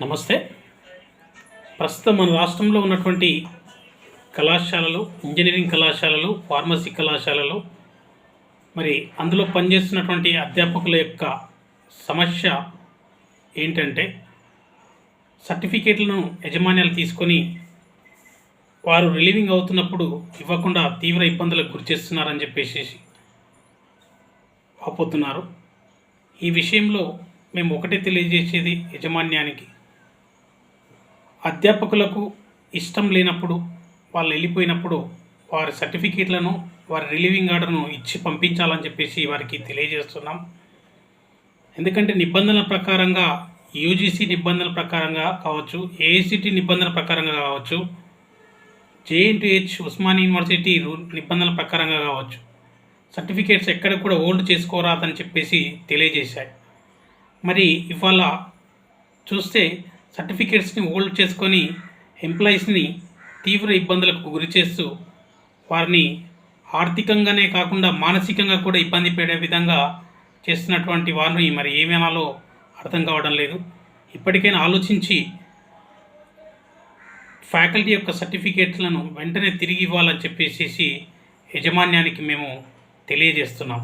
నమస్తే. ప్రస్తుతం మన రాష్ట్రంలో ఉన్నటువంటి కళాశాలలు, ఇంజనీరింగ్ కళాశాలలు, ఫార్మసీ కళాశాలలు, మరి అందులో పనిచేస్తున్నటువంటి అధ్యాపకుల యొక్క సమస్య ఏంటంటే, సర్టిఫికేట్లను యజమాన్యాలు తీసుకొని వారు రిలీవింగ్ అవుతున్నప్పుడు ఇవ్వకుండా తీవ్ర ఇబ్బందులకు గురిచేస్తున్నారని చెప్పేసి వాపోతున్నారు. ఈ విషయంలో మేము ఒకటే తెలియజేసేది యజమాన్యానికి, అధ్యాపకులకు ఇష్టం లేనప్పుడు, వాళ్ళు వెళ్ళిపోయినప్పుడు వారి సర్టిఫికేట్లను, వారి రిలీవింగ్ ఆర్డర్ను ఇచ్చి పంపించాలని చెప్పేసి వారికి తెలియజేస్తున్నాం. ఎందుకంటే నిబంధనల ప్రకారంగా, యూజీసీ నిబంధనల ప్రకారంగా కావచ్చు, ఏఐసిటి నిబంధనల ప్రకారంగా కావచ్చు, జేఎన్టీహెచ్ ఉస్మానియా యూనివర్సిటీ నిబంధనల ప్రకారంగా కావచ్చు, సర్టిఫికేట్స్ ఎక్కడ కూడా హోల్డ్ చేసుకోరాదని చెప్పేసి తెలియజేశాయి. మరి ఇవాళ చూస్తే సర్టిఫికేట్స్ని హోల్డ్ చేసుకొని ఎంప్లాయీస్ని తీవ్ర ఇబ్బందులకు గురి చేస్తూ వారిని ఆర్థికంగానే కాకుండా మానసికంగా కూడా ఇబ్బంది పడే విధంగా చేస్తున్నటువంటి వారిని మరి ఏమనాలో అర్థం కావడం లేదు. ఇప్పటికైనా ఆలోచించి ఫ్యాకల్టీ యొక్క సర్టిఫికేట్లను వెంటనే తిరిగి ఇవ్వాలని చెప్పేసి యజమాన్యానికి మేము తెలియజేస్తున్నాం.